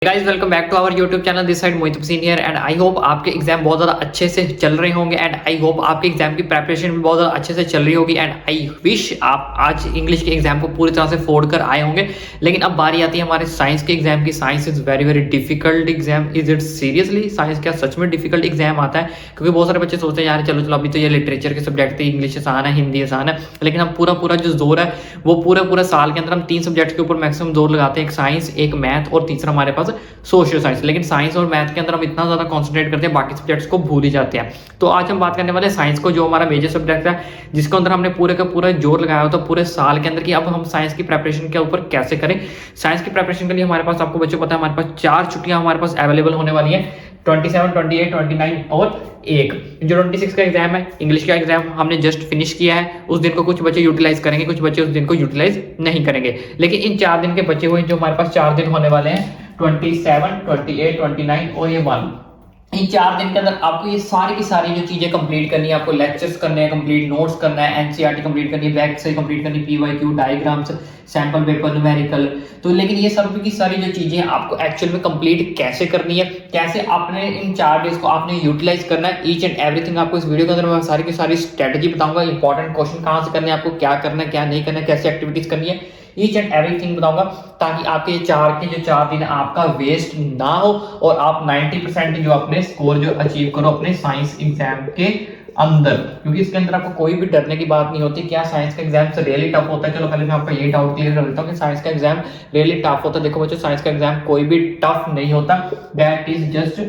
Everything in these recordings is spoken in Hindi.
Guys welcome back to our YouTube channel this side Mohit Hussain here and I hope आपके एग्जाम बहुत ज़्यादा अच्छे से चल रहे होंगे एंड आई होप आपके एग्जाम की प्रिपरेशन भी बहुत ज़्यादा अच्छे से चल रही होगी एंड आई विश आप आज इंग्लिश के एग्जाम को पूरी तरह से फोड़ कर आए होंगे। लेकिन अब बारी आती है हमारे साइंस के एग्जाम की। Science is very very difficult exam. Is it seriously science क्या सच में डिफिकल्ट एग्जाम आता है? क्योंकि बहुत सारे बच्चे सोचते हैं यार चलो चलो अभी तो ये लिटरेचर के सब्जेक्ट थे, इंग्लिश आसान है, हिंदी आसान है, लेकिन हम पूरा जो जोर है वो पूरा साल के अंदर हम 3 सब्जेक्ट के ऊपर मैक्सिमम जोर लगाते हैं, एक साइंस, एक मैथ और तीसरा हमारे पास सोशल साइंस। लेकिन साइंस और मैथ के अंदर हम इतना ज्यादा कंसंट्रेट करते हैं, बाकी सब्जेक्ट्स को भूल ही जाते हैं। तो आज हम बात करने वाले साइंस को, जो हमारा मेजर सब्जेक्ट है, जिसके अंदर हमने पूरे का पूरा जोर लगाया होता पूरे साल के अंदर कि अब हम साइंस की प्रिपरेशन के ऊपर कैसे करें। साइंस की प्रिपरेशन के लिए हमारे पास, आपको बच्चों पता है, हमारे पास 4 छुट्टियां हमारे पास अवेलेबल होने वाली है, 27, 28, 29 और 1। जो 26 का एग्जाम है, इंग्लिश का एग्जाम हमने जस्ट फिनिश किया है। उस दिन को कुछ बच्चे यूटिलाइज करेंगे, कुछ बच्चे उस दिन को यूटिलाइज नहीं करेंगे। लेकिन इन 4 दिन के बचे हुए जो हमारे पास 4 दिन होने वाले हैं, 27, 28, 29 और ये 1, इन 4 दिन के अंदर आपको ये सारी की सारी जो चीजें कंप्लीट करनी है। आपको लेक्चर्स करने हैं, कंप्लीट नोट्स करना है, एनसीईआरटी कंप्लीट करनी है, बैक से कंप्लीट करनी है, PYQ, diagrams, sample paper, numerical. तो लेकिन ये सब की सारी जो चीजें आपको एक्चुअल में कंप्लीट कैसे करनी है, कैसे आपने इन 4 डेज को आपने यूटिलाइज करना है, ईच एंड एवरीथिंग आपको इस वीडियो के अंदर मैं सारी की सारी स्ट्रेटेजी बताऊंगा। इंपॉर्टेंट क्वेश्चन कहां से करने हैं, आपको क्या करना है, क्या नहीं करना है, कैसे एक्टिविटीज करनी है, ईच एंड एवरीथिंग बताऊंगा, ताकि आपके 4 दिन आपका वेस्ट ना हो और आप 90% जो अपने स्कोर जो अचीव करो अपने साइंस एग्जाम के अंदर। क्योंकि इसके अंदर आपको कोई भी डरने की बात नहीं होती। क्या साइंस का एग्जाम से रियली टफ होता है? चलो पहले मैं आपका ये डाउट क्लियर कर देता हूँ कि साइंस का एग्जाम रियली टफ होता है। देखो बच्चों, साइंस का एग्जाम कोई भी टफ नहीं होता, that is just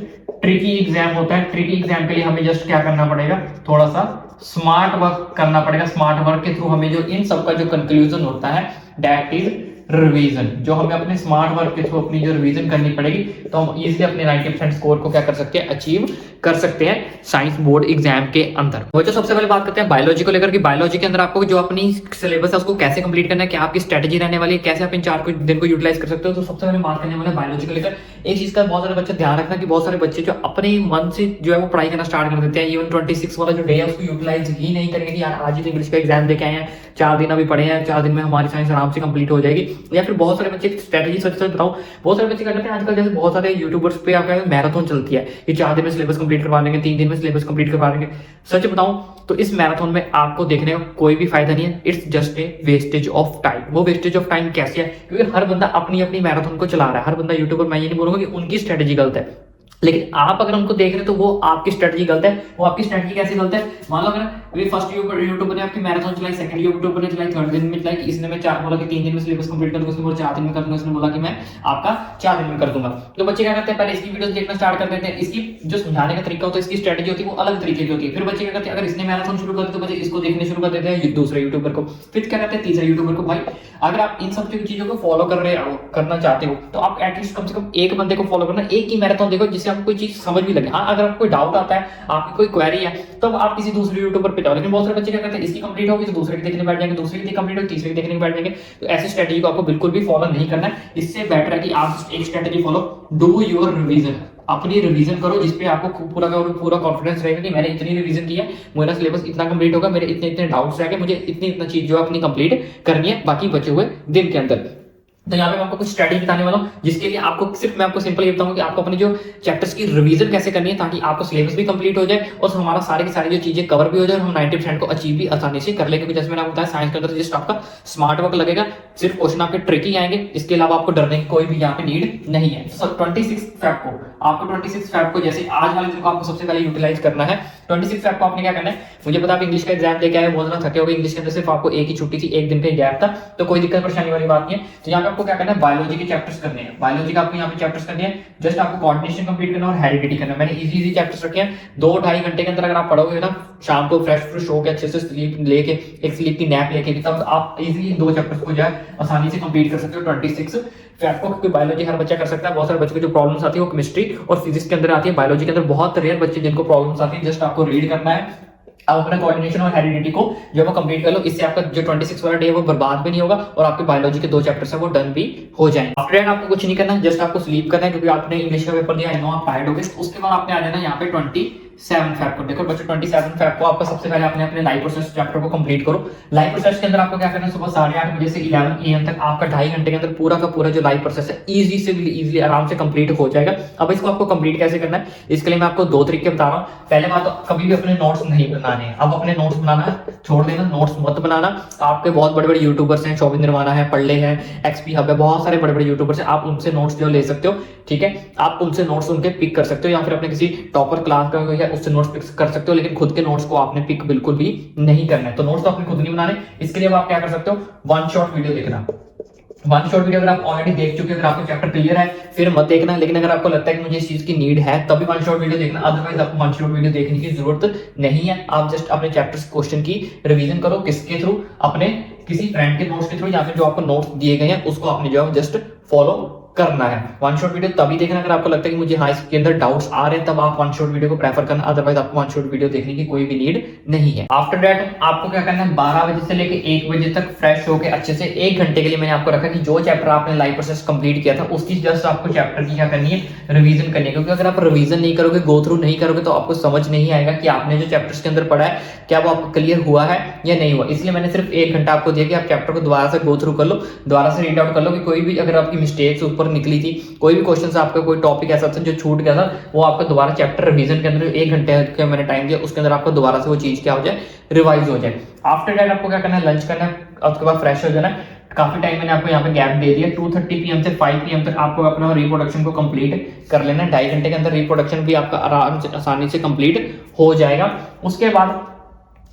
tricky exam होता है। ट्रिकी एग्जाम के लिए हमें जस्ट क्या करना पड़ेगा, थोड़ा सा स्मार्ट वर्क करना पड़ेगा। स्मार्ट वर्क के थ्रू हमें जो इन सब का जो कंक्लूजन होता है, दैट इज रिवीजन। जो हमें अपने स्मार्ट वर्क के थ्रू अपनी जो रिवीजन करनी पड़ेगी, तो हम इजीली अपने 90% स्कोर को क्या कर सकते हैं, अचीव कर सकते हैं साइंस बोर्ड एग्जाम के अंदर। वो जो सबसे पहले बात करते हैं बायोलॉजी को लेकर कि बायोलॉजी के अंदर आपको जो अपनी सिलेबस है उसको कैसे कंप्लीट करना है, क्या आपकी स्ट्रेटेजी रहने वाली है, कैसे आप इन 4 दिन को यूटिलाइज कर सकते हो। तो सबसे पहले बात करने वाले बायोलॉजी को लेकर एक चीज का बहुत सारे बच्चे ध्यान रखना कि बहुत सारे बच्चे जो अपने मन से जो है वो पढ़ाई करना स्टार्ट कर देते हैं, इवन 26 वाला जो डे है उसको यूटिलाइज ही नहीं करेंगे कि यार आज ही तो इंग्लिश का एग्जाम देके आए हैं, 4 दिन अभी पढ़े हैं, 4 दिन में हमारी साइंस आराम से कंप्लीट हो जाएगी। या फिर बहुत सारे बच्चे स्ट्रेटेजी सच बताऊं, बहुत सारे बच्चे करते हैं आजकल, जैसे बहुत सारे यूट्यूबर्स पे आपका मैराथन चलती है कि 4 दिन में सिलेबस कंप्लीट करवा लेंगे, 3 दिन में सिलेबस कंप्लीट करवा लेंगे। सच बताऊं तो इस मैराथन में आपको देखने का कोई भी फायदा नहीं है। It's just a wastage of time. वो वेस्टेज ऑफ टाइम कैसे है? क्योंकि हर बंदा अपनी अपनी मैराथन को चला रहा है। हर बंदा यूट्यूबर, मैं ये नहीं बोलूंगा कि उनकी स्ट्रेटेजी गलत है, लेकिन आप अगर उनको देख रहे हैं तो वो आपकी स्ट्रेटजी गलत है। वो आपकी स्ट्रेटजी कैसे गलत है? मान लो अगर फर्स्ट यूट्यूबर ने आपकी मैराथन चलाई, सेकंड यूट्यूबर ने चलाई, थर्ड दिन में चलाई, इसने मैं 4 बोला कि 3 दिन में सिलेबस कंप्लीट कर दूंगा, उसने बोला 4 दिन में कर दूंगा, उसने बोला कि मैं आपका 4 दिन में कर दूंगा। तो बच्चे क्या करते हैं, पहले इसकी वीडियोस देखना स्टार्ट कर देते हैं। इसकी जो समझाने का तरीका होता है, इसकी स्ट्रेटजी होती है वो अलग तरीके की होती है। फिर बच्चे क्या करते हैं, अगर इसने मैराथन शुरू कर दी तो बच्चे इसको देखने शुरू कर देते हैं दूसरे यूट्यूबर को। फिर क्या करते हैं, तीसरे यूट्यूबर को। भाई अगर आप इन सब चीजों को फॉलो करना चाहते हो तो आप एटलीस्ट कम से कम एक बंदे को फॉलो करना, एक ही मैराथन देखो जिससे आपको कोई चीज समझ भी लगे। हाँ, अगर आपको कोई डाउट आता है, आपकी कोई क्वेरी है, तो आप किसी दूसरे यूट्यूबर पे जाओ। लेकिन बहुत सारे बच्चे क्या करते हैं, इसकी कंप्लीट होगी तो दूसरे की देखने बैठ जाएंगे, दूसरे की कंप्लीट होगी तीसरे की देखने बैठ जाएंगे। तो ऐसी स्ट्रेटजी को आपको बिल्कुल भी फॉलो नहीं करना है। इससे बेटर है कि आप एक strategy follow, do your revision. अपनी रिवीजन करो जिसपे आपको पूरा कॉन्फिडेंस रहेगा कि मैंने इतनी रिवीजन की है, मेरा सिलेबस इतना कंप्लीट होगा, मेरे इतने डाउट्स रह गए, मुझे इतना चीज जो अपनी कंप्लीट करनी है बाकी बचे हुए दिन के अंदर। तो यहाँ पे मैं आपको कुछ स्ट्रेटजी बताने वाला हूँ, जिसके लिए आपको सिर्फ मैं आपको सिंपल ये बताऊंगा कि आपको अपने जो चैप्टर्स की रिवीजन कैसे करनी है, ताकि आपको सिलेबस भी कंप्लीट हो जाए और हमारा सारी की सारी जो चीजें कवर भी हो जाए और हम 90% को अचीव भी आसानी से कर ले। क्योंकि जैसे मैंने आपको बताया, साइंस के अंदर जस्ट आपका स्मार्ट वर्क लगेगा, सिर्फ क्वेश्चन आपके ट्रिकी आएंगे, इसके अलावा आपको डरने की कोई भी यहाँ पे नीड नहीं है। 26 फेब को आपको 26 फेब को जैसे आज वाले दिन को आपको सबसे पहले यूटिलाइज करना है। 26 फेब को आपने क्या करना है, मुझे पता है इंग्लिश का एग्जाम देके आए, बहुत ज्यादा थके हो गए, इंग्लिश के अंदर सिर्फ आपको एक ही छुट्टी थी, एक दिन का गैप था, तो कोई दिक्कत परेशानी वाली बात नहीं है। तो यहाँ पे आपको क्या करना है, बायोलॉजी के चैप्टर्स करने हैं। बायोलॉजी का आपको यहाँ पे चैप्टर्स करने हैं, जस्ट आपको कोऑर्डिनेशन कंप्लीट करना और हेरिडिटी करना। मैंने इजी चैप्टर्स रखे हैं, 2-2.5 घंटे के अंदर अगर आप पढ़ोगे ना, शाम को फ्रेश होकर अच्छे से स्लीप लेके, एक स्लीप की नैप लेके, तब आप इजीली 2 चैप्टर्स को जो है आसानी से कंप्लीट कर सकते हो 26 फेब को। क्योंकि बायोलॉजी हर बच्चा कर सकता है। बहुत सारे बच्चों को जो प्रॉब्लम्स आती है वो केमिस्ट्री और फिजिक्स के अंदर आती है। बायोलॉजी के अंदर बहुत रेयर बच्चे जिनको प्रॉब्लम्स आती है, जस्ट आपको रीड करना है। आप अपना कोऑर्डिनेशन और हेरिडिटी को जब वो कंप्लीट कर लो, इससे आपका जो 26 वाला डे है वो बर्बाद भी नहीं होगा और आपके बायोलॉजी के 2 चैप्टर्स है वो डन भी हो जाएंगे। आफ्टर दैट आपको कुछ नहीं करना, जस्ट आपको स्लीप करना है, क्योंकि आपने इंग्लिश का पेपर दिया, आई नो आप टायर्ड हो गए। उसके बाद आपने आ जाना यहाँ पे 27 27 को। देखो बच्चों 27 को आपका सबसे पहले आपने अपने लाइव प्रोसेस चैप्टर को कंप्लीट करो। लाइव प्रोसेस के अंदर आपको क्या करना है, सुबह 8:30 बजे से 11 AM तक आपका 2.5 घंटे के अंदर पूरा का पूरा जो लाइव प्रोसेस है इजीली आराम से कंप्लीट हो जाएगा। अब इसको आपको कंप्लीट कैसे करना है, इसके लिए मैं आपको 2 तरीके बता रहा हूँ। पहले बात तो कभी भी अपने नोट्स नहीं बनाने हैं। अब अपने नोट्स बनाना छोड़ देना, नोट्स मत बनाना। आपके बहुत बड़े बड़े यूट्यूबर्स हैं, शोभिंद्र निर्माणा है, पढ़ले है, XP हब है, बहुत सारे बड़े बड़े यूट्यूबर्स हैं, आप उनसे नोट्स जो ले सकते हो। ठीक है, आप उनसे नोट्स उनके पिक कर सकते हो, या फिर अपने किसी टॉपर क्लास का है उससे नोट्स पिक कर सकते हो, लेकिन खुद के नोट्स को आपने पिक बिल्कुल भी नहीं करना है। तो नोट्स तो आपने खुद नहीं बनाने। इसके लिए आप क्या कर सकते हो, 1 शॉट वीडियो देखना। 1 शॉट वीडियो अगर आप ऑलरेडी देख चुके हो, अगर आपको चैप्टर क्लियर है फिर मत देखना, लेकिन अगर आपको लगता है कि मुझे इस चीज की नीड है तभी 1 शॉट वीडियो देखना। अदरवाइज आपको 1 शॉट वीडियो देखने की जरूरत नहीं है। आप जस्ट अपने चैप्टर्स क्वेश्चन की रिवीजन करो, किसके थ्रू, अपने किसी फ्रेंड के नोट्स के थ्रू, या फिर जो आपको नोट्स दिए गए हैं उसको आपने जो है जस्ट फॉलो करना है। 1 शॉट वीडियो तभी देखना अगर आपको लगता है कि मुझे हाँ इसके अंदर डाउट्स आ रहे हैं, तब आप 1 शॉट वीडियो को प्रेफर करना। अदरवाइज आपको 1 शॉट वीडियो देखने की कोई भी नीड नहीं है। आफ्टर दैट आपको क्या करना है, 12 बजे से लेकर 1 बजे तक फ्रेश होकर अच्छे से 1 घंटे के लिए मैंने आपको रखा कि जो चैप्टर आपने लाइव प्रोसेस कंप्लीट किया था उसकी जस्ट आपको चैप्टर की क्या करनी है, रिवीजन करनी है। क्योंकि अगर आप रिवीजन नहीं करोगे, गो थ्रू नहीं करोगे, तो आपको समझ नहीं आएगा कि आपने जो चैप्टर्स के अंदर पढ़ा है क्या वो आपको क्लियर हुआ है या नहीं हुआ। इसलिए मैंने सिर्फ 1 घंटा आपको दिया कि आप चैप्टर को दोबारा से गो थ्रू कर लो, दोबारा से रीड आउट कर लो कि कोई भी अगर आपकी मिस्टेक्स ऊपर निकली थी, कोई भी क्वेश्चन आपका कोई टॉपिक ऐसा था जो छूट गया था, वो आपका दोबारा चैप्टर रिवीजन के अंदर 1 घंटे का मैंने टाइम दिया, उसके अंदर आपको दोबारा से वो चीज क्या हो जाए, रिवाइज हो जाए। आफ्टर दैट आपको क्या करना है, लंच करना है, उसके बाद फ्रेश हो जाना है। काफी टाइम मैंने आपको यहाँ पे गैप दे दिया, 2:30 PM से 5 PM तक आपको अपना रिप्रोडक्शन को कंप्लीट कर लेना है। 2.5 घंटे के अंदर रिप्रोडक्शन भी आपका आराम से आसानी से कंप्लीट हो जाएगा। उसके बाद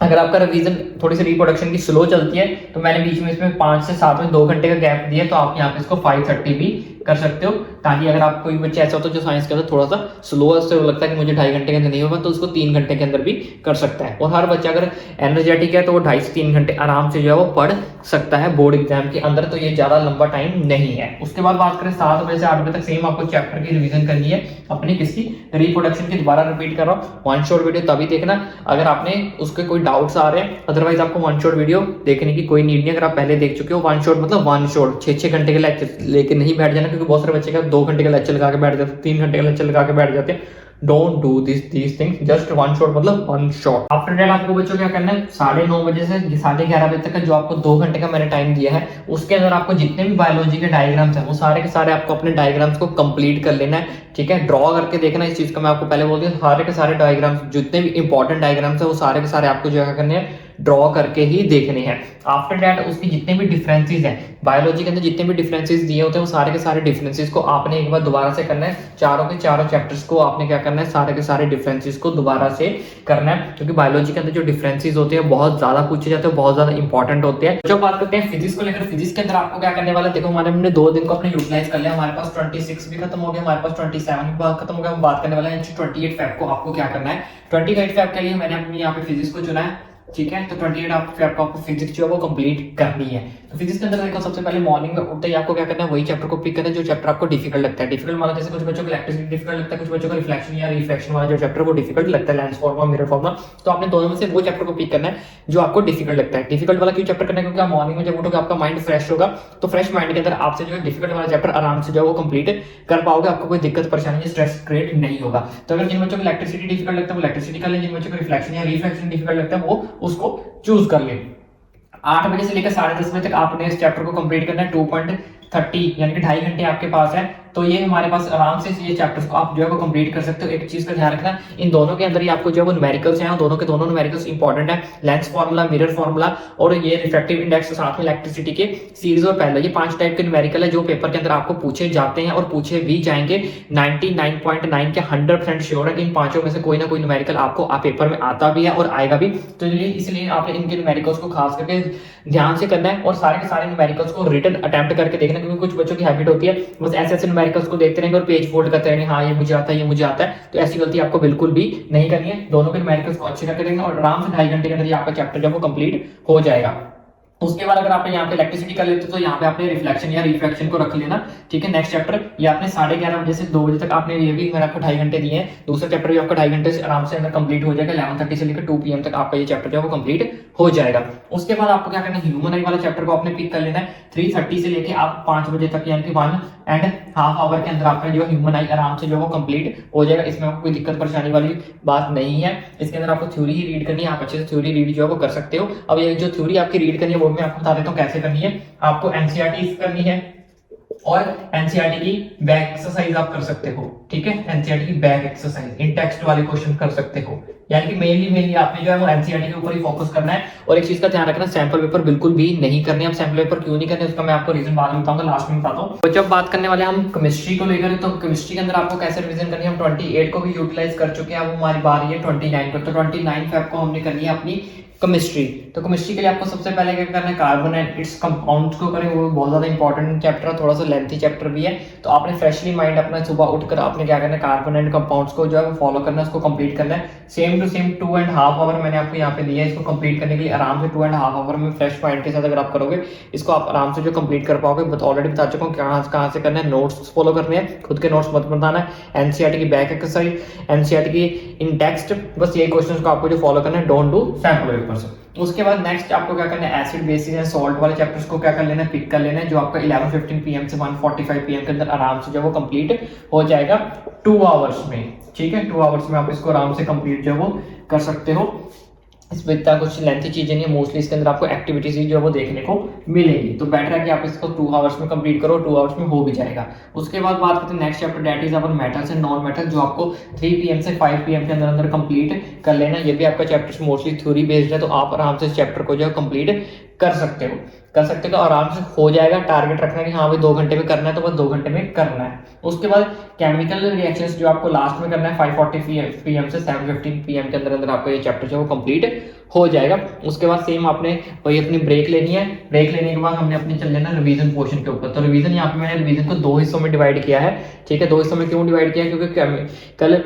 अगर आपका रिवीजन थोड़ी सी रिप्रोडक्शन की स्लो चलती है तो मैंने बीच में इसमें 5 से 7 में 2 घंटे का गैप दिया, तो आप यहाँ पे इसको 5:30 भी कर सकते हो, ताकि अगर आप कोई बच्चे ऐसा होता है जो साइंस के अंदर थोड़ा सा स्लो से लगता है कि मुझे 2.5 घंटे के अंदर नहीं होगा, तो उसको 3 घंटे के अंदर भी कर सकता है। और हर बच्चा अगर एनर्जेटिक है तो वो 2.5 से 3 घंटे आराम से जो है वो पढ़ सकता है बोर्ड एग्जाम के अंदर, तो ये ज्यादा लंबा टाइम नहीं है। उसके बाद बात करें 7 बजे से 8 बजे तक सेम आपको चैप्टर की रिवीजन करनी है अपनी किसकी, रिप्रोडक्शन की। दोबारा रिपीट कर रहा हूँ, 1 शॉट वीडियो तभी देखना अगर आपने उसके कोई डाउट्स आ रहे हैं, अदरवाइज आपको 1 शॉट वीडियो देखने की कोई नीड नहीं। अगर आप पहले देख चुके हो 1 शॉट मतलब 1 शॉट 6-6 घंटे के लेक्चर लेके नहीं बैठ जाना, क्योंकि बहुत सारे बच्चे का 2 घंटे का लेक्चर लगा के बैठ जाते हैं, 3 घंटे का लेक्चर लगा के बैठ जाते हैं। Don't do this things, just 1 shot मतलब 1 शॉट। आफ्टर दैट आपको बच्चों क्या करना है, 9:30 बजे से 11:30 बजे तक का जो आपको 2 घंटे का मैंने टाइम दिया है, उसके अंदर आपको जितने भी बायोलॉजी के डायग्राम्स हैं वो सारे के सारे आपको अपने डायग्राम्स को कंप्लीट कर लेना है। ठीक है, ड्रॉ करके देखना, इस चीज का मैं आपको पहले बोल दिया, सारे के सारे डायग्राम्स जितने भी इंपॉर्टेंट डायग्राम्स है वो सारे के सारे आपको जो है करने हैं, ड्रॉ करके ही देखने हैं। आफ्टर दैट उसकी जितने भी डिफरेंसेस हैं बायोलॉजी के अंदर, जितने भी डिफरेंसेस दिए होते हैं वो सारे के सारे डिफरेंसेस को आपने एक बार दोबारा से करना है। चारों के चारों चैप्टर्स को आपने क्या करना है, सारे के सारे डिफरेंसेस को दोबारा से करना है, क्योंकि बायोलॉजी के अंदर जो डिफरेंसेस होते हैं बहुत ज्यादा पूछे जाते हैं, बहुत ज्यादा इंपॉर्टेंट होते हैं। जो बात करते हैं फिजिक्स को लेकर, फिजिक्स के अंदर आपको क्या करने वाला है, देखो हमारे हमने 2 दिन को अपने यूटिलाइज कर लिया, हमारे पास 26 भी खत्म हो गया, हमारे पास 27 भी खत्म हो गया। हम बात करने वाले हैं 28 फैब को आपको क्या करना है। 28 फैब के लिए मैंने अपनी यहाँ पे फिजिक्स को चुना है। ठीक है, तो 28 फैब को आपको फिजिक्स जो है वो कंप्लीट करनी है। तो फिजिक्स के अंदर देखो सबसे पहले मॉर्निंग में उठते ही आपको क्या करना है, वही चैप्टर को पिक करना है जो चैप्टर आपको डिफिकल्ट लगता है। डिफिकल्ट माना जैसे कुछ बच्चों को इलेक्ट्रिसिटी डिफिकल्ट लगता है, कुछ बच्चों को रिफ्लेक्शन या रिफ्रैक्शन वाला जो चैप्टर वो डिफिकल्ट लगता है, लेंस फॉर्मूला, मिरर फॉर्मूला, तो आपने दोनों में से वो चैप्टर को पिक करना है जो आपको डिफिकल्ट लगता है। डिफिकल्ट वाला क्यों चैप्टर करना है, क्योंकि आप मॉर्निंग में जब उठोगे आपका माइंड फ्रेश होगा, तो फ्रेश माइंड के अंदर आपसे जो है डिफिकल्ट वाला चैप्टर आराम से जो है वो कंप्लीट कर पाओगे, आपको कोई दिक्कत परेशानी या स्ट्रेस क्रिएट नहीं होगा। तो अगर जिन बच्चों को इलेक्ट्रिसिटी डिफिकल्ट लगता है वो इलेक्ट्रिसिटी कर ले, जिन बच्चों को रिफ्लेक्शन या रिफ्रैक्शन डिफिकल्ट लगता है वो उसको चूज कर ले। 8 बजे से लेकर 10:30 बजे तक आपने इस चैप्टर को कंप्लीट करना है। 2.30 यानी कि 2.5 घंटे आपके पास है, तो ये हमारे पास आराम से ये चैप्टर्स को आप जो है वो कंप्लीट कर सकते हो। एक चीज का ध्यान रखना, इन दोनों के अंदर ही आपको जो है वो न्यूमेरिकल्स हैं, दोनों के दोनों न्यूमेरिकल्स इंपॉर्टेंट है। लेंस फार्मूला, मिरर फार्मूला और ये रिफ्रैक्टिव इंडेक्स, साथ में इलेक्ट्रिसिटी के सीरीज और पैरेलल, ये 5 टाइप के न्यूमेरिकल है जो पेपर के अंदर आपको पूछे जाते हैं और पूछे भी जाएंगे। 99.9 के 100% श्योर है कि इन पांचों में से कोई ना कोई न्यूमेरिकल आपको पेपर में आता भी है और आएगा भी। तो इसलिए आपने इनके न्यूमेरिकल्स को खास करके ध्यान से करना है और सारे के सारे न्यूमेरिकल्स को रिटन अटेम्प्ट करके देखना, क्योंकि कुछ बच्चों की हैबिट होती है बस ऐसे ऐसे न्यूमेरिकल्स को देखते रहेंगे और पेज फोल्ड करते रहेंगे, हाँ ये मुझे आता है, ये मुझे आता है। तो ऐसी गलती आपको बिल्कुल भी नहीं करनी है। दोनों के न्यूमेरिकल्स को अच्छे करके देखना और आराम से 2.5 घंटे के अंदर आपका चैप्टर जब वो कंप्लीट हो जाएगा। उसके बाद अगर आपने यहाँ पे इलेक्ट्रिसिटी कर लेते तो यहाँ पे आपने रिफ्लेक्शन या रिफ्रैक्शन को रख लेना। ठीक है, नेक्स्ट चैप्टर ये आपने 11:30 बजे से 2 बजे तक आपने ये भी मैंने आपको 2.5 घंटे दिए हैं। दूसरा चैप्टर भी आपका 2.5 घंटे से आराम से अंदर कंप्लीट हो जाएगा। 11:30 से लेकर 2 PM तक आपका ये चैप्टर जो है वो कंप्लीट हो जाएगा। उसके बाद आपको क्या करना है, ह्यूमन आई वाला चैप्टर को आपने पिक कर लेना है। 3:30 से लेके आप 5 बजे तक यानी कि 1.5 आवर के अंदर आपका जो ह्यूमन आई आराम से जो है कंप्लीट हो जाएगा। इसमें आपको कोई दिक्कत परेशानी वाली बात नहीं है। इसके अंदर आपको थ्योरी ही रीड करनी है, आप अच्छे से थ्योरी रीड जो है वो कर सकते हो। अब ये जो थ्योरी आपकी रीड करनी है वो मैं आपको बता देता हूँ कैसे करनी है। आपको एनसीईआरटी करनी है और एनसीईआरटी की बैक एक्सरसाइज आप कर सकते हो, ठीक है। एनसीईआरटी की बैक एक्सरसाइज इन टेक्स्ट वाले क्वेश्चन कर सकते हो, यानी कि मेनली आपने जो है वो एनसीईआरटी के ऊपर ही फोकस करना है। और एक चीज का ध्यान रखना, सैंपल पेपर बिल्कुल भी नहीं करने। अब सैंपल पेपर क्यों नहीं करने उसका मैं आपको रीजन बाद में बताऊंगा, लास्ट में बताता हूँ। तो जब बात करने वाले हम केमिस्ट्री को लेकर, तो केमिस्ट्री के अंदर आपको कैसे रिवीजन करनी है, हम 28 को भी यूटिलाइज कर चुके हैं। अब हमारी बारी है 29 पर। तो 29 फेब को हमने करनी है अपनी केमिस्ट्री। तो केमिस्ट्री के लिए आपको सबसे पहले क्या करना है, कार्बन एंड इट्स कंपाउंड्स को करें। वो बहुत ज्यादा इंपॉर्टेंट चैप्टर है, थोड़ा सा लेंथी चैप्टर भी है। तो आपने फ्रेशली माइंड अपना सुबह उठकर आपने क्या करना है, कार्बन एंड कंपाउंड्स को जो है वो फॉलो करना है, उसको कंप्लीट करना है। सेम टू सेम 2.5 आवर मैंने आपको यहाँ पे दिया है इसको कंप्लीट करने के लिए। आराम से 2.5 आवर में फ्रेश माइंड के साथ अगर आप करोगे इसको, आप आराम से जो कंप्लीट कर पाओगे। ऑलरेडी बता चुका हूँ कहाँ से करना है, नोट्स फॉलो करने हैं, खुद के नोट्स मत बताना है। एनसीईआरटी की बैक एक्सरसाइज, एनसीईआरटी की इन टेक्स्ट, बस ये क्वेश्चन को आपको जो फॉलो करना है, डोंट डू सैंपल पेपर से। उसके बाद नेक्स्ट आपको क्या करना है, एसिड बेसिस एंड सॉल्ट वाले चैप्टर्स को क्या कर लेना है, पिक कर लेना है, जो आपका 11:15 PM से 1:45 PM के अंदर आराम से जो वो कंप्लीट हो जाएगा 2 आवर्स में, ठीक है। 2 आवर्स में आप इसको आराम से कंप्लीट जो वो कर सकते हो। इसमें इतना कुछ लेंथी चीजें नहीं है, मोस्टली इसके अंदर आपको एक्टिविटीज ही जो है वो देखने को मिलेगी। तो बेटर है कि आप इसको 2 आवर्स में कंप्लीट करो, 2 आवर्स में हो भी जाएगा। उसके बाद बात करते हैं next chapter, that is our metals and non metal, जो आपको 3 PM से 5 PM के अंदर अंदर कंप्लीट कर लेना। ये भी आपका चैप्टर मोस्टली थ्योरी बेस्ड है, तो आप आराम से इस चैप्टर को जो है कंप्लीट कर सकते हो। तो आराम से हो जाएगा। टारगेट रखना कि हाँ भाई 2 घंटे में करना है, तो बस 2 घंटे में करना है। उसके बाद केमिकल रिएक्शंस जो आपको लास्ट में करना है 5:40 PM से 7:15 PM के अंदर अंदर आपको ये चैप्टर जो है वो कंप्लीट हो जाएगा। उसके बाद सेम आपने वही अपनी ब्रेक लेनी है। ब्रेक लेने के बाद हमने अपने चल लेना रिवीजन पोर्शन के ऊपर। तो रिवीजन यहाँ पे मैंने रिवीजन को 2 हिस्सों में डिवाइड किया है, ठीक है। 2 हिस्सों में क्यों डिवाइड किया है, क्योंकि कल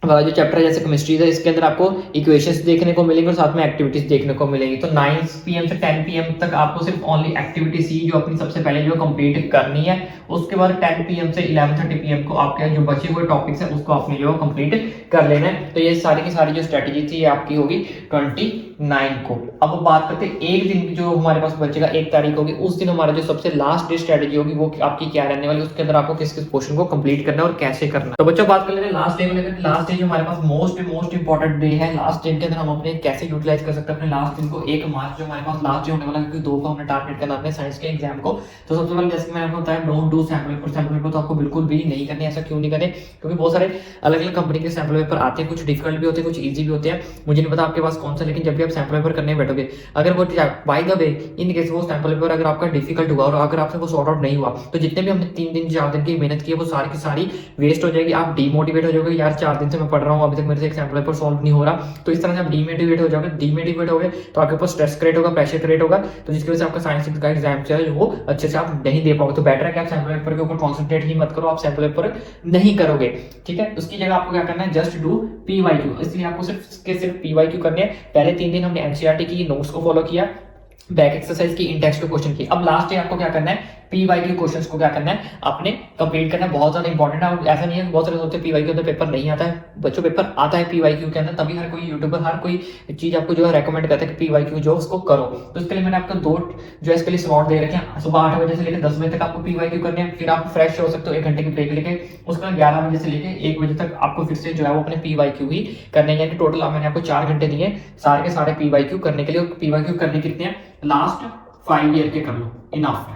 जो चैप्टर है जैसे केमिस्ट्री है, इसके अंदर आपको इक्वेशंस देखने को मिलेंगे और साथ में एक्टिविटीज देखने को मिलेंगी। तो 9 PM से 10 PM तक आपको सिर्फ ओनली एक्टिविटी सी जो अपनी सबसे पहले जो कंप्लीट करनी है। उसके बाद 10 PM से 11:30 PM को आपके जो बचे हुए टॉपिक्स है उसको आपने जो कंप्लीट कर लेना है। तो ये सारी की सारी जो स्ट्रेटेजी थी आपकी होगी 29 को। अब बात करते हैं एक दिन जो हमारे पास बचेगा, 1 तारीख होगी, उस दिन हमारा जो सबसे लास्ट डे स्ट्रेटेजी होगी वो आपकी क्या रहने वाली, उसके अंदर आपको किस किस पोर्शन को कंप्लीट करना है और कैसे करना है। तो बच्चों बात कर लेते हैं लास्ट डे को लेकर। लास्ट डे जो हमारे पास मोस्ट इंपॉर्टेंट डे है। लास्ट डे के अंदर हम अपने कैसे यूटिलाइज कर सकते हैं अपने लास्ट दिन को। 1 मार्च जो हमारे पास लास्ट डे होने वाला है, क्योंकि 2 को हमने टारगेट करना अपने साइंस के एग्जाम को। तो सबसे पहले जैसे मैंने आपको बताया, don't do sample paper. Sample paper तो आपको बिल्कुल भी नहीं करने। ऐसा क्यों नहीं करने, क्योंकि बहुत सारे अलग अलग कंपनी के सैंपल पेपर आते हैं, कुछ डिफिकल्ट भी होते हैं, कुछ ईजी भी होते हैं। मुझे नहीं पता आपके पास कौन सा, लेकिन जब भी आप सैंपल पेपर करने बैठोगे, अगर वो by the way in case वो सैंपल पेपर अगर आपका डिफिकल्ट हुआ और अगर आपसे वो सॉर्ट आउट नहीं हुआ, तो जितने भी हमने 3 दिन 4 दिन की मेहनत की है वो सारी की सारी वेस्ट हो जाएगी। आप डिमोटिवेट हो जाओगे, यार 4 दिन से मैं पढ़ रहा हूँ, अभी तक मेरे से एक सैंपल पेपर सॉल्व नहीं हो रहा। तो इस तरह से आप डिमोटिवेट हो जाओगे। डिमोटिवेट हो गए तो आपके ऊपर स्ट्रेस क्रिएट होगा, प्रेशर क्रिएट होगा, तो जिसकी वजह से आपका साइंस का एग्जाम जो है वो अच्छे से आप नहीं दे पाओगे। तो बेटर है कि आप सैंपल पेपर के ऊपर कॉन्सेंट्रेट ही मत करो, आप सैंपल पेपर नहीं करोगे, ठीक है। उसकी जगह आपको क्या करना है, जस्ट डू PYQ। इसलिए आपको सिर्फ PYQ करने हैं। पहले 3 दिन हमने एनसीईआरटी की नोट्स को फॉलो किया, बैक एक्सरसाइज की, इन टेक्स्ट के क्वेश्चन की। अब लास्ट डे आपको क्या करना है, PYQ क्वेश्चंस को क्या करना है, आपने कंप्लीट करना है। बहुत ज्यादा इंपॉर्टेंट है। ऐसा नहीं है बहुत सारे होते हैं PYQ के अंदर पेपर नहीं आता है, बच्चों पेपर आता है PYQ के अंदर, तभी हर कोई यूट्यूबर हर कोई चीज आपको जो है रेकमेंड करता है कि PYQ जो उसको करो। तो इसके लिए मैंने आपको 2 जो है इसके लिए स्लॉट दे रखे हैं। सुबह 8 बजे से लेकर 10 बजे तक आपको PYQ करने हैं, फिर आप फ्रेश हो सकते हो 1 घंटे की ब्रेक लेके। उसके बाद 11 बजे से लेकर 1 बजे तक आपको फिर से जो है वो अपने PYQ ही करने हैं। यानी टोटल मैंने आपको 4 घंटे दिए सारे के सारे PYQ करने के लिए। PYQ करने कितने हैं, लास्ट 5 ईयर के कर लो, इनफ है।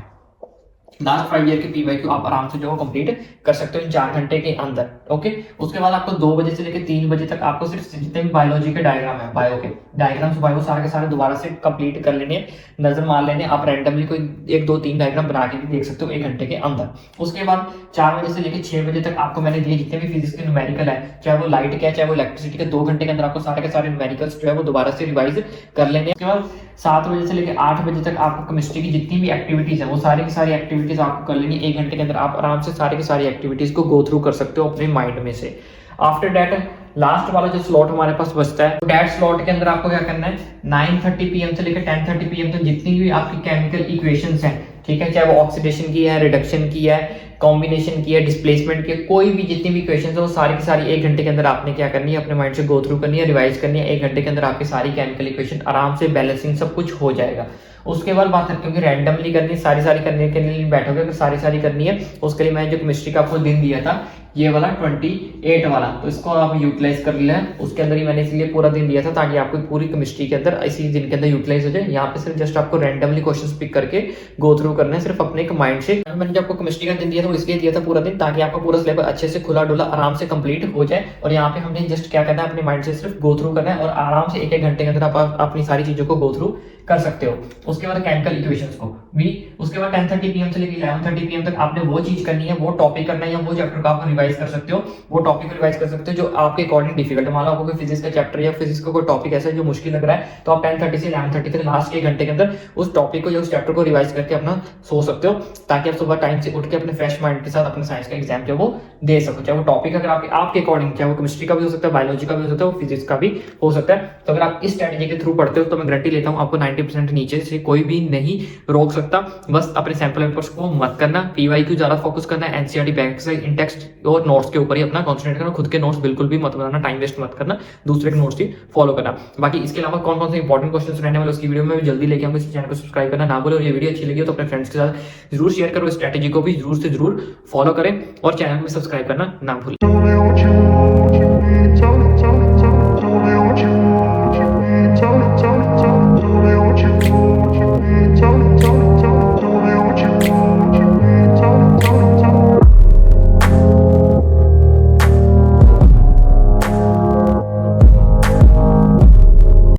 लास्ट 5 ईयर के PYQ आप आराम से जो कंप्लीट कर सकते हो इन 4 घंटे के अंदर, ओके। उसके बाद आपको 2 बजे से लेकर 3 बजे तक आपको सिर्फ जितने भी बायोलॉजी के डायग्राम है, बायो के डायग्राम्स बायो सारे के सारे दोबारा से कंप्लीट कर लेने, नजर मार लेने। आप रैंडमली कोई 1 2 3 डायग्राम बना के भी देख सकते हो 1 घंटे के अंदर। उसके बाद 4 बजे से लेकर 6 बजे तक आपको मैंने दिए जितने भी फिजिक्स के न्यूमेरिकल है, चाहे वो लाइट के चाहे वो इलेक्ट्रिसिटी के, 2 घंटे के अंदर आपको सारे के सारे न्यूमेरिकल्स जो है वो दोबारा से रिवाइज कर लेने। उसके बाद 7 बजे से लेकर 8 बजे तक आपको केमिस्ट्री की जितनी भी एक्टिविटीज है वो सारी की सारी एक्टिविटीज आपको कर लेनी। 1 घंटे के अंदर आप आराम से सारी की सारी एक्टिविटीज को गो थ्रू कर सकते हो अपने माइंड में से। आफ्टर दैट लास्ट वाला जो स्लॉट हमारे पास बचता है, दैट स्लॉट के अंदर आपको क्या करना है, 9:30 PM से लेकर 10:30 PM तक जितनी भी आपकी केमिकल इक्वेशंस हैं ठीक है, चाहे वो ऑक्सीडेशन की है, रिडक्शन की है, कॉम्बिनेशन की है, डिस्प्लेसमेंट की है, कोई भी जितनी भी क्वेश्चन है वो सारी की सारी 1 घंटे के अंदर आपने क्या करनी है, अपने माइंड से गो थ्रू करनी है, रिवाइज करनी है। 1 घंटे के अंदर आपकी सारी केमिकल इक्वेशन आराम से बैलेंसिंग सब कुछ हो जाएगा। उसके बाद बात करते हैं कि रैंडमली करनी है, सारी सारी करने के लिए बैठोगे, अगर सारी सारी करनी है उसके लिए मैं जो केमिस्ट्री का आपको दिन दिया था ये वाला 28 वाला, तो इसको आप यूटिलाइज कर लें। उसके अंदर ही मैंने इसलिए पूरा दिन दिया था ताकि आपको पूरी केमिस्ट्री के अंदर इसी दिन के अंदर यूटिलाइज हो जाए। यहाँ पे सिर्फ जस्ट आपको रैंडमली क्वेश्चन पिक करके गो थ्रू करना है, सिर्फ अपने एक माइंड से। मैंने जो आपको केमिस्ट्री का दिन दिया था वो इसलिए दिया था पूरा दिन, ताकि आपका पूरा सिलेबस अच्छे से खुला डुला आराम से कंप्लीट हो जाए। और यहाँ पे हमने जस्ट क्या करना है, अपने माइंड से सिर्फ गो थ्रू करना है और आराम से 1-1 घंटे के अंदर आप अपनी सारी चीजों को गो थ्रू कर सकते हो। उसके बाद केमिकल इक्वेशंस को भी उसके बाद 10:30 PM से लेकर 11:30 PM तक आपने वो चीज करनी है, वो टॉपिक करना है, या वो चैप्टर को आप रिवाइज कर सकते हो, वो टॉपिक रिवाइज कर सकते हो जो आपके अकॉर्डिंग डिफिकल्ट है। मान लो आपको कोई फिजिक्स का चैप्टर या फिजिक्स का कोई टॉपिक ऐसा है जो मुश्किल लग रहा है, तो आप 10:30 से 11:30 तक लास्ट 1 घंटे के अंदर उस टॉपिक को या उस चैप्टर को रिवाइज करके अपना सो सकते हो, ताकि आप सुबह टाइम से उठ के अपने फ्रेश माइंड के साथ अपने साइंस का एग्जाम जो वो दे सको। चाहे वो टॉपिक अगर आपके अकॉर्डिंग, चाहे वो केमिस्ट्री का भी हो सकता है, बायोलॉजी का भी हो सकता है, वो फिजिक्स का भी हो सकता है। तो अगर आप इस स्ट्रेटेजी के थ्रू पढ़ते हो तो मैं गारंटी लेता हूँ आपको 90% नीचे से कोई भी नहीं रोक सकता। बस अपने सैंपल पेपर्स को मत करना, पीवाईक्यू ज्यादा फोकस करना है, एनसीईआरटी बैंक से इन टेक्स्ट और नोट्स के ऊपर ही अपना कॉन्सेंट्रेट करना। खुद के नोट्स बिल्कुल भी मत बनाना, टाइम वेस्ट मत करना, दूसरे के नोट्स ही फॉलो करना। बाकी इसके अलावा कौन कौन से इंपॉर्टेंट क्वेश्चन रहने वाले उसकी वीडियो में जल्दी लेके आऊंगा। इस चैनल को सब्सक्राइब करना ना भूलें, और ये वीडियो अच्छी लगी तो अपने फ्रेंड्स के साथ जरूर शेयर करो, स्ट्रेटेजी को भी जरूर से जरूर फॉलो करें और चैनल में सब्सक्राइब करना ना भूलें।